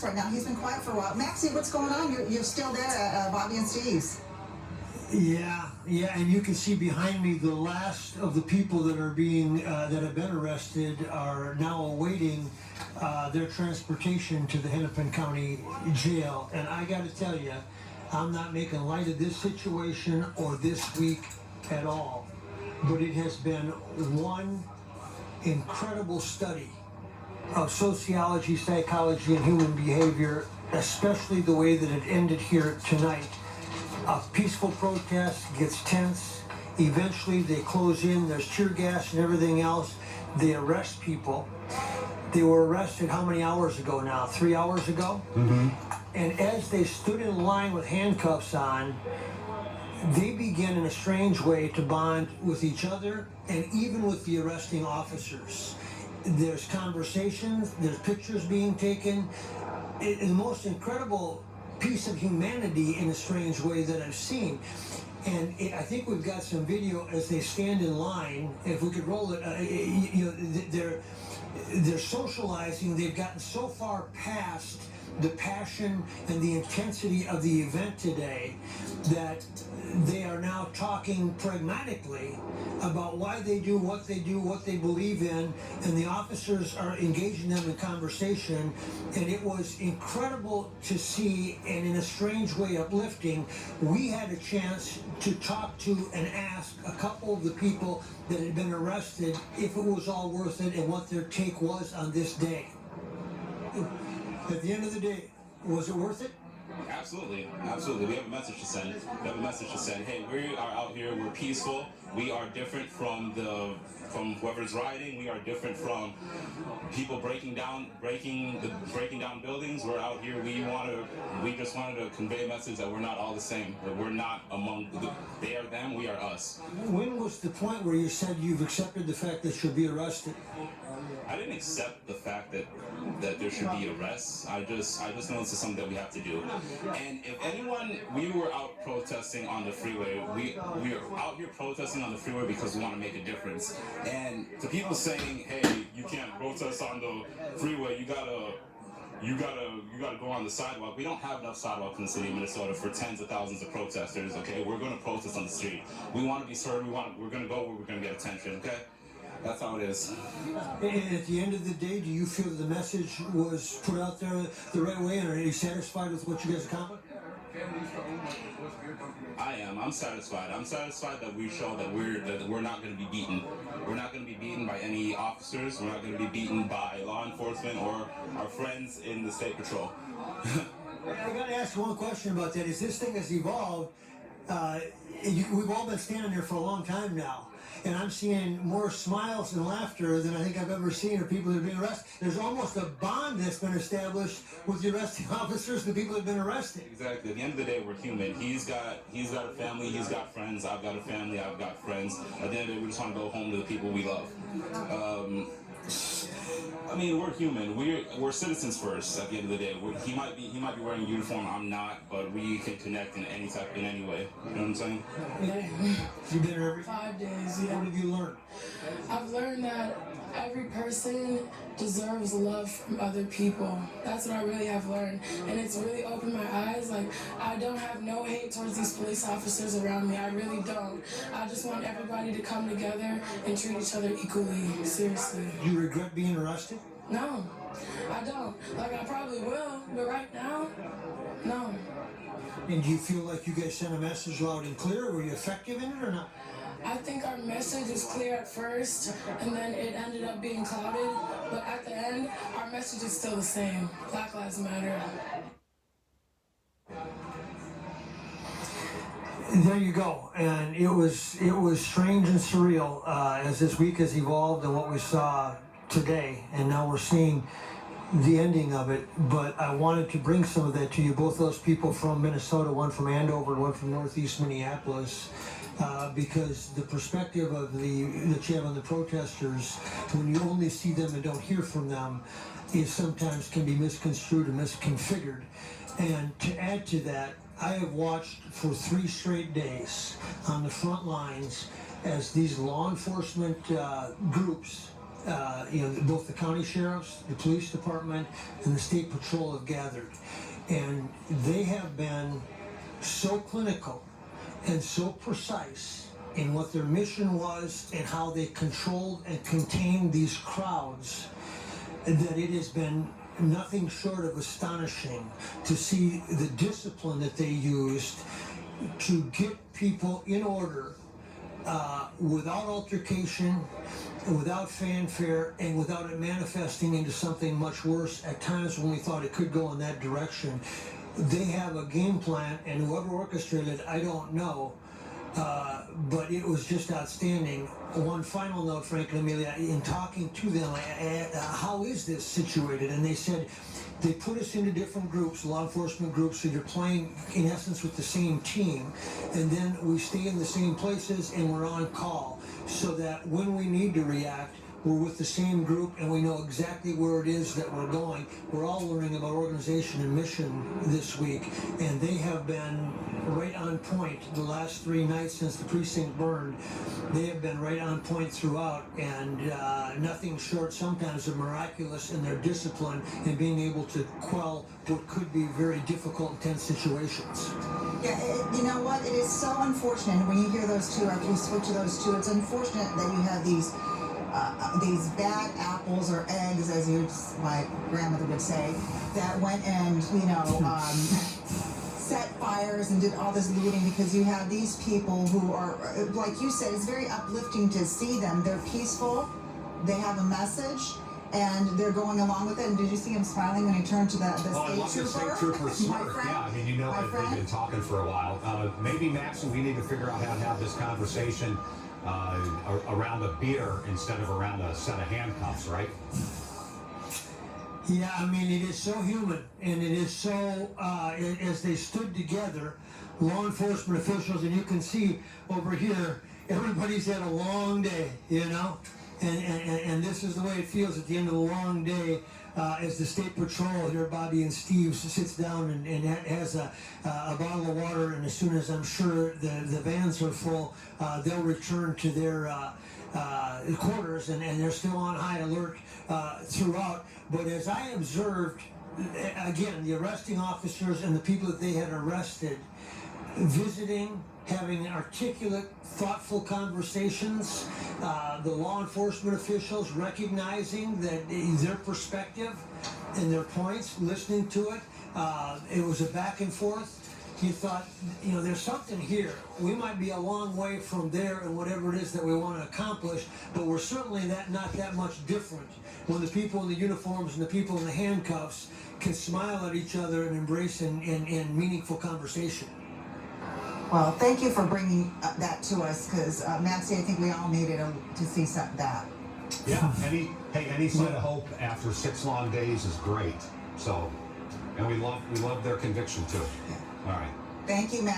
Max right now. He's been quiet for a while. Maxie, what's going on? You're still there at Bobby and Steve's. Yeah, and you can see behind me the last of the people that are being that have been arrested are now awaiting their transportation to the Hennepin County Jail. And I got to tell you, I'm not making light of this situation or this week at all, but it has been one incredible study of sociology, psychology, and human behavior, especially the way that it ended here tonight. A peaceful protest gets tense. Eventually they close in, there's tear gas and everything else. They arrest people. They were arrested how many hours ago now? 3 hours ago? Mm-hmm. And as they stood in line with handcuffs on, they began in a strange way to bond with each other and even with the arresting officers. There's conversations, there's pictures being taken. The most incredible piece of humanity in a strange way that I've seen. And I think we've got some video as they stand in line. If we could roll it, they're socializing. They've gotten so far past the passion and the intensity of the event today that they are now talking pragmatically about why they do, what they believe in, and the officers are engaging them in conversation. And it was incredible to see, and in a strange way uplifting. We had a chance to talk to and ask a couple of the people that had been arrested if it was all worth it and what their take was on this day. At the end of the day, was it worth it? Absolutely. We have a message to send. Hey, we are out here. We're peaceful. We are different from whoever's rioting. We are different from people breaking down buildings. We're out here. We just wanted to convey a message that we're not all the same. That we're not among. They are them. We are us. When was the point where you said you've accepted the fact that you'll be arrested? I didn't accept the fact that there should be arrests. I just know this is something that we have to do. And if anyone, we were out protesting on the freeway. We are out here protesting on the freeway because we want to make a difference. And to people saying, hey, you can't protest on the freeway, you gotta go on the sidewalk. We don't have enough sidewalks in the city of Minnesota for tens of thousands of protesters, okay? We're gonna protest on the street. We want to be heard, we're gonna go where we're gonna get attention, okay? That's how it is. And at the end of the day, do you feel the message was put out there the right way, and are you satisfied with what you guys accomplished? I am. I'm satisfied. I'm satisfied that we show that we're not going to be beaten. We're not going to be beaten by any officers. We're not going to be beaten by law enforcement or our friends in the state patrol. I got to ask one question about that. As this thing has evolved, we've all been standing there for a long time now. And I'm seeing more smiles and laughter than I think I've ever seen of people that have been arrested. There's almost a bond that's been established with the arresting officers and the people that have been arrested. Exactly. At the end of the day, we're human. He's got a family, he's got friends, I've got a family, I've got friends. At the end of the day, we just want to go home to the people we love. I mean, we're human. We're citizens first. At the end of the day, he might be wearing a uniform. I'm not, but we can connect in any way. You know what I'm saying? You've been here 5 days. Yeah. What have you learned? I've learned that every person deserves love from other people. That's what I really have learned, and it's really opened my eyes. Like, I don't have no hate towards these police officers around me. I really don't. I just want everybody to come together and treat each other equally. Seriously. Do you regret being arrested? No, I don't. Like, I probably will, but right now, no. And do you feel like you guys sent a message loud and clear? Were you effective in it or not? I think our message was clear at first, and then it ended up being clouded. But at the end, our message is still the same. Black Lives Matter. There you go. And it was strange and surreal as this week has evolved and what we saw today. And now we're seeing the ending of it. But I wanted to bring some of that to you. Both those people from Minnesota, one from Andover, one from Northeast Minneapolis. Because the perspective of that you have on the protesters, when you only see them and don't hear from them, is sometimes can be misconstrued and misconfigured. And to add to that, I have watched for 3 straight days on the front lines as these law enforcement groups both the county sheriffs, the police department, and the state patrol have gathered. And they have been so clinical and so precise in what their mission was and how they controlled and contained these crowds that it has been nothing short of astonishing to see the discipline that they used to get people in order without altercation, without fanfare, and without it manifesting into something much worse at times when we thought it could go in that direction. They have a game plan, and whoever orchestrated it, I don't know, but it was just outstanding. One final note, Frank and Amelia, in talking to them, how is this situated? And they said, they put us into different groups, law enforcement groups, so you're playing, in essence, with the same team. And then we stay in the same places and we're on call, so that when we need to react, we're with the same group and we know exactly where it is that we're going. We're all learning about organization and mission this week, and they have been right on point the last 3 nights since the precinct burned. They have been right on point throughout, and nothing short sometimes of miraculous in their discipline and being able to quell what could be very difficult, intense situations. Yeah, you know what? It is so unfortunate when you hear those two, after you switch to those two, it's unfortunate that you have these bad apples or eggs, as my grandmother would say, that went and, set fires and did all this looting, because you have these people who are, like you said, it's very uplifting to see them. They're peaceful, they have a message, and they're going along with it. And did you see him smiling when he turned to the state trooper? Smirk. Yeah, I mean, they've been talking for a while. Maybe, Max, we need to figure out how to have this conversation around a beer instead of around a set of handcuffs, right? Yeah, I mean, it is so human, and it is so, as they stood together, law enforcement officials, and you can see over here, everybody's had a long day, and this is the way it feels at the end of the long day, as the state patrol here, Bobby and Steve, sits down and has a bottle of water, and as soon as I'm sure the vans are full, they'll return to their quarters, and they're still on high alert throughout. But as I observed, again, the arresting officers and the people that they had arrested, visiting, having articulate, thoughtful conversations, the law enforcement officials recognizing that their perspective and their points, listening to it, it was a back and forth. You thought, there's something here. We might be a long way from there and whatever it is that we want to accomplish, but we're certainly not that much different when the people in the uniforms and the people in the handcuffs can smile at each other and embrace in meaningful conversation. Well, thank you for bringing that to us, because Maxie, I think we all needed to see that. Yeah, any sign of hope after 6 long days is great. So, and we love their conviction too. Yeah. All right. Thank you, Matt.